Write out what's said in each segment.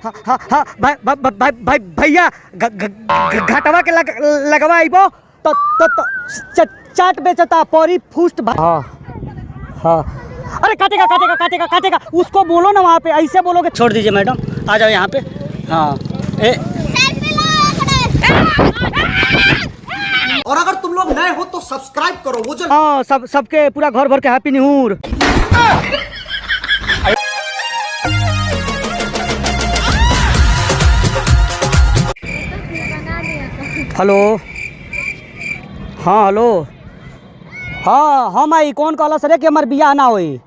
हाँ हाँ भाई भैया घाटवा के लगवा आइबो तो चाट बेचता परी फुस्ट। हाँ हाँ अरे काटेगा उसको बोलो ना, वहाँ पे ऐसे बोलोगे। छोड़ दीजिए मैडम, आ जाओ यहाँ पे। हाँ और अगर तुम लोग नए हो तो सब्सक्राइब करो। वो जो हाँ सबके पूरा घर भर के हैप्पी न्यू ईयर। हेलो हाँ हेलो हाँ हम आई कौन कहला सरे कि हमार बियाह ना होई।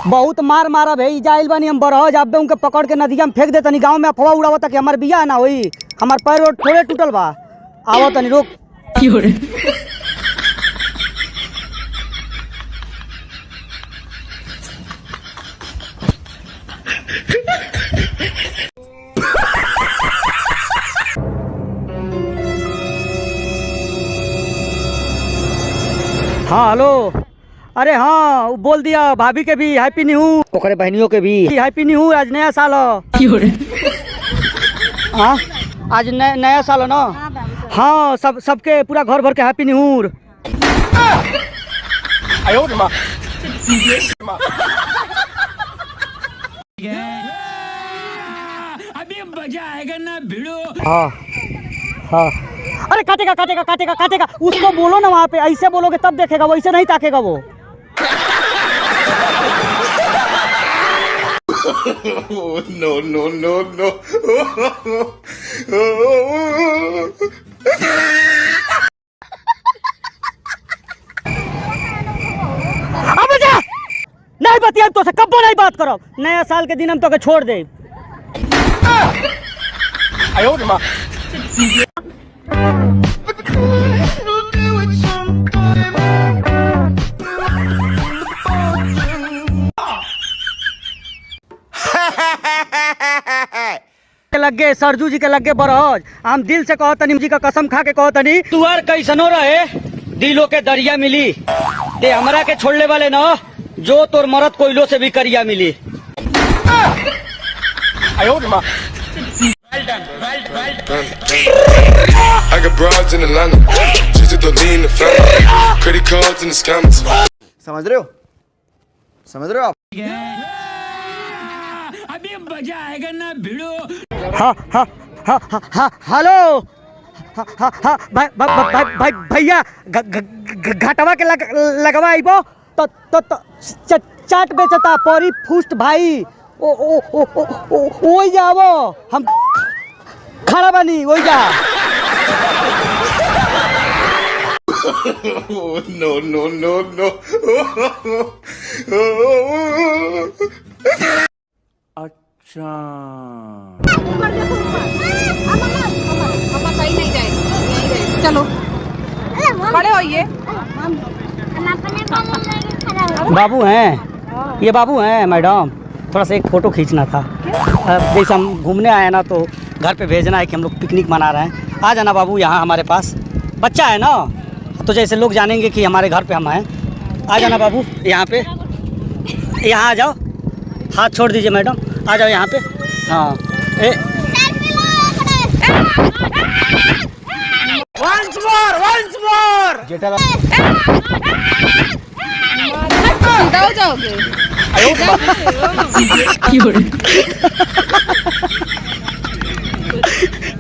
बहुत मार मारब है जाइल बानी हम बरह अब उनके पकड़ के नदिया में फेंक दे तनी। गाँव में अफवाह उड़ावता कि हमार बियाह ना होई। हमार पैर थोड़े टूटल बा। आओ तनी रोक। हाँ हेलो अरे हाँ बोल दिया भाभी के भी हैप्पी न्यू, ओकरे बहनियों के भी हैप्पी न्यू। आज नया साल हो। हाँ आज नया साल हो ना। हाँ सबके पूरा घर भर के हैप्पी न्यू ईयर। अभी मजा आएगा ना भिड़ो। हाँ हाँ अरे काटेगा उसको बोलो ना, वहाँ पे ऐसे बोलोगे तब देखेगा, वैसे नहीं ताकेगा वो। No. अब जा नहीं बतिया तो से कब नहीं बात करो। नया साल के दिन हम तो के छोड़ दे। लगे सरजू जी के लगे बरहज। हम दिल से कहो तनी जी का कसम खा के कहो तनी तुअर कैसनो रहे दिलों के दरिया मिली ते हमरा के छोड़ने वाले न जो तोर मरद कोयलों से भी करिया मिली। I got broads in Atlanta, just to lean the family, credit cards and the scammers. समझ रहे हो आप? अभी मजा आएगा ना भिड़ो। हाँ हेलो भाई भैया घाटवा के लगवा आइबो तो चाट बेचता परी फुस्ट भाई। ओ जाओ हम खड़ा बानी वही जा। No. अच्छा चलो खड़े होइए। बाबू हैं ये बाबू हैं मैडम, थोड़ा सा एक फ़ोटो खींचना था। जैसे हम घूमने आए ना तो घर पे भेजना है कि हम लोग पिकनिक मना रहे हैं। आ जाना बाबू यहाँ हमारे पास, बच्चा है ना तो जैसे लोग जानेंगे कि हमारे घर पे हम हैं। आ जाना बाबू यहाँ पे, यहाँ आ जाओ। हाथ छोड़ दीजिए मैडम, आ जाओ यहाँ पे। हाँ once more जेठा सीधा हो जाओगे।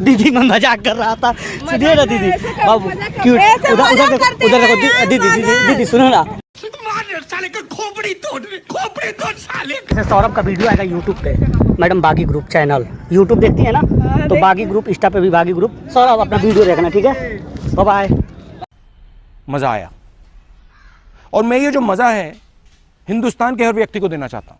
दीदी मैं मजाक कर रहा था। सुनिए ना दीदी बाबू क्यों उधर दीदी सुनो ना। साले का खोपड़ी तोड़ साले। जैसे सौरभ का वीडियो आएगा यूट्यूब पे मैडम, बागी ग्रुप चैनल यूट्यूब देखती है ना तो बागी ग्रुप, इंस्टा पे भी बागी ग्रुप। सौरभ अपना वीडियो देखना ठीक है। बाय। मजा आया और मैं ये जो मजा है हिंदुस्तान के हर व्यक्ति को देना चाहता हूं।